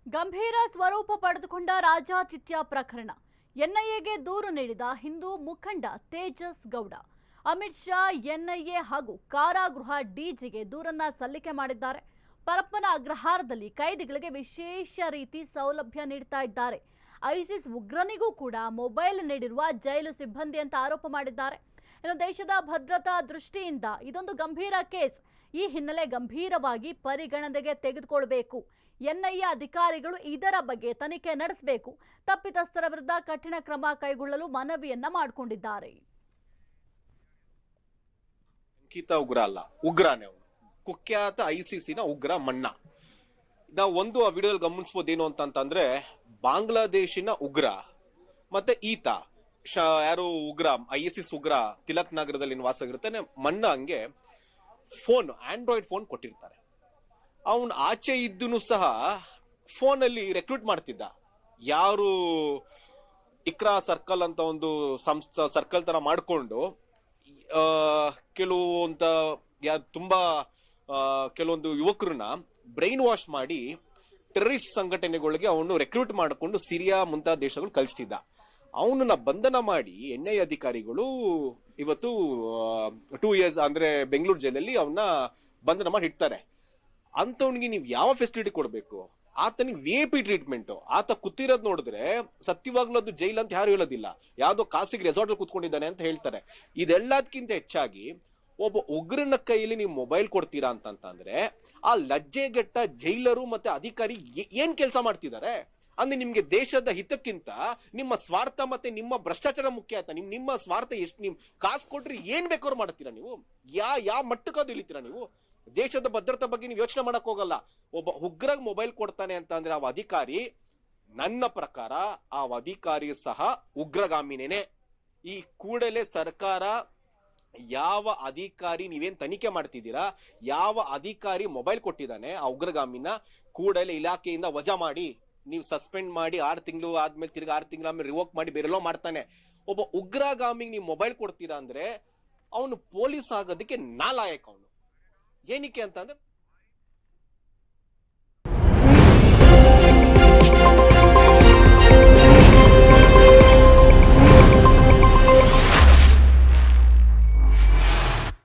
ಗಂಭೀರ ಸ್ವರೂಪ ಪಡೆದುಕೊಂಡ ರಾಜಾತಿಥ್ಯ ಪ್ರಕರಣ. ಎನ್ಐಎಗೆ ದೂರು ನೀಡಿದ ಹಿಂದೂ ಮುಖಂಡ ತೇಜಸ್ ಗೌಡ. ಅಮಿತ್ ಶಾ ಎನ್ಐಎ ಹಾಗೂ ಕಾರಾಗೃಹ ಡಿಜಿಗೆ ದೂರನ್ನ ಸಲ್ಲಿಕೆ ಮಾಡಿದ್ದಾರೆ. ಪರಪ್ಪನ ಅಗ್ರಹಾರದಲ್ಲಿ ಕೈದಿಗಳಿಗೆ ವಿಶೇಷ ರೀತಿ ಸೌಲಭ್ಯ ನೀಡ್ತಾ ಇದ್ದಾರೆ. ಐಸಿಸ್ ಉಗ್ರನಿಗೂ ಕೂಡ ಮೊಬೈಲ್ ನೀಡಿರುವ ಜೈಲು ಸಿಬ್ಬಂದಿ ಅಂತ ಆರೋಪ ಮಾಡಿದ್ದಾರೆ. ಇನ್ನು ದೇಶದ ಭದ್ರತಾ ದೃಷ್ಟಿಯಿಂದ ಇದೊಂದು ಗಂಭೀರ ಕೇಸ್. ಈ ಹಿನ್ನೆಲೆ ಗಂಭೀರವಾಗಿ ಪರಿಗಣನೆಗೆ ತೆಗೆದುಕೊಳ್ಳಬೇಕು. ಎನ್ಐಎ ಅಧಿಕಾರಿಗಳು ಇದರ ಬಗ್ಗೆ ತನಿಖೆ ನಡೆಸಬೇಕು. ತಪ್ಪಿತಸ್ಥರ ವಿರುದ್ಧ ಕಠಿಣ ಕ್ರಮ ಕೈಗೊಳ್ಳಲು ಮನವಿಯನ್ನ ಮಾಡಿಕೊಂಡಿದ್ದಾರೆ. ಅಂಕಿತ ಉಗ್ರ ಅಲ್ಲ, ಉಗ್ರನೇ ಅವನು. ಕುಖ್ಯಾತ ಐಸಿಸಿನ ಉಗ್ರ ಮಣ್ಣ. ನಾವು ಒಂದು ಆ ವಿಡಿಯೋದಲ್ಲಿ ಗಮನಿಸಬಹುದು ಏನು ಅಂತಂದ್ರೆ, ಬಾಂಗ್ಲಾದೇಶಿನ ಉಗ್ರ ಮತ್ತೆ ಈತ ಯಾರು ಉಗ್ರ, ಐಸಿಸ್ ಉಗ್ರ ತಿಲಕ್ ನಗರದಲ್ಲಿ ವಾಸವಾಗಿರ್ತಾನೆ. ಮಣ್ಣ ಹಂಗೆ ಫೋನ್, ಆಂಡ್ರಾಯ್ಡ್ ಫೋನ್ ಕೊಟ್ಟಿರ್ತಾರೆ. ಅವನು ಆಚೆ ಇದ್ದನು ಸಹ ಫೋನ್ ಅಲ್ಲಿ ರೆಕ್ರೂಟ್ ಮಾಡ್ತಿದ್ದ. ಯಾರು ಇಕ್ರಾ ಸರ್ಕಲ್ ಅಂತ ಒಂದು ಸರ್ಕಲ್ ತರ ಮಾಡ್ಕೊಂಡು ತುಂಬಾ ಕೆಲವೊಂದು ಯುವಕರನ್ನ ಬ್ರೈನ್ ವಾಶ್ ಮಾಡಿ ಟೆರರಿಸ್ಟ್ ಸಂಘಟನೆಗಳಿಗೆ ಅವನು ರೆಕ್ರೂಟ್ ಮಾಡಿಕೊಂಡು ಸಿರಿಯಾ ಮುಂತಾದ ದೇಶಗಳು ಕಳಿಸ್ತಿದ್ದ. ಅವನನ್ನ ಬಂಧನ ಮಾಡಿ ಎನ್ಐಎ ಅಧಿಕಾರಿಗಳು ಇವತ್ತು 2 years ಅಂದ್ರೆ ಬೆಂಗಳೂರು ಜೈಲಲ್ಲಿ ಅವನ್ನ ಬಂಧನ ಮಾಡಿ ಇಡ್ತಾರೆ. ಅಂತವನಿಗೆ ನೀವು ಯಾವ ಫೆಸಿಲಿಟಿ ಕೊಡಬೇಕು? ಆತನಿಗೆ VIP ಟ್ರೀಟ್ಮೆಂಟ್. ಆತ ಕೂತಿರೋದ್ ನೋಡಿದ್ರೆ ಸತ್ಯವಾಗ್ಲೂ ಅದು ಜೈಲ್ ಅಂತ ಯಾರು ಹೇಳೋದಿಲ್ಲ, ಯಾವ್ದೋ ಖಾಸಗಿ ರೆಸಾರ್ಟ್ ಅಲ್ಲಿ ಕೂತ್ಕೊಂಡಿದ್ದಾನೆ ಅಂತ ಹೇಳ್ತಾರೆ. ಇದೆಲ್ಲದಕ್ಕಿಂತ ಹೆಚ್ಚಾಗಿ ಒಬ್ಬ ಉಗ್ರನ ಕೈಯಲ್ಲಿ ನೀವು ಮೊಬೈಲ್ ಕೊಡ್ತೀರಾ ಅಂತಂದ್ರೆ ಆ ಲಜ್ಜೆಗೆಟ್ಟ ಜೈಲರು ಮತ್ತೆ ಅಧಿಕಾರಿ ಏನ್ ಕೆಲಸ ಮಾಡ್ತಿದ್ದಾರೆ ಅಂದ್ರೆ, ನಿಮ್ಗೆ ದೇಶದ ಹಿತಕ್ಕಿಂತ ನಿಮ್ಮ ಸ್ವಾರ್ಥ ಮತ್ತೆ ನಿಮ್ಮ ಭ್ರಷ್ಟಾಚಾರ ಮುಖ್ಯ ಆಯ್ತಾ? ನಿಮ್ಮ ಸ್ವಾರ್ಥ ಎಷ್ಟು? ನಿಮ್ ಕಾಸು ಕೊಟ್ರಿ ಏನ್ ಬೇಕಾದ್ರೂ ಮಾಡ್ತೀರಾ ನೀವು? ಯಾವ ಮಟ್ಟಕ್ಕಾದ್ರು ಇಳಿತೀರಾ ನೀವು? ದೇಶದ ಭದ್ರತೆ ಬಗ್ಗೆ ನೀವು ಯೋಚನೆ ಮಾಡಕ್ ಹೋಗಲ್ಲ. ಒಬ್ಬ ಉಗ್ರಗ್ ಮೊಬೈಲ್ ಕೊಡ್ತಾನೆ ಅಂತ ಅಂದ್ರೆ ಆ ಅಧಿಕಾರಿ, ನನ್ನ ಪ್ರಕಾರ ಆ ಅಧಿಕಾರಿ ಸಹ ಉಗ್ರಗಾಮಿನೇನೆ. ಈ ಕೂಡಲೇ ಸರ್ಕಾರ ಯಾವ ಅಧಿಕಾರಿ ನೀವೇನ್ ತನಿಖೆ ಮಾಡ್ತಿದ್ದೀರಾ, ಯಾವ ಅಧಿಕಾರಿ ಮೊಬೈಲ್ ಕೊಟ್ಟಿದ್ದಾನೆ ಆ ಉಗ್ರಗಾಮಿನ, ಕೂಡಲೇ ಇಲಾಖೆಯಿಂದ ವಜಾ ಮಾಡಿ, ನೀವು ಸಸ್ಪೆಂಡ್ ಮಾಡಿ 6 ತಿಂಗಳು ಆದ್ಮೇಲೆ ತಿರ್ಗಿ 6 ತಿಂಗಳ ಆದ್ಮೇಲೆ ರಿವೋಕ್ ಮಾಡಿ ಬೇರೆಲ್ಲೋ ಮಾಡ್ತಾನೆ. ಒಬ್ಬ ಉಗ್ರಗಾಮಿಗೆ ನೀವು ಮೊಬೈಲ್ ಕೊಡ್ತೀರಾ ಅಂದ್ರೆ ಅವನು ಪೊಲೀಸ್ ಆಗೋದಕ್ಕೆ ನಾಲಾಯಕ. ಅವನು ಏನಕ್ಕೆ ಅಂತಂದ್ರೆ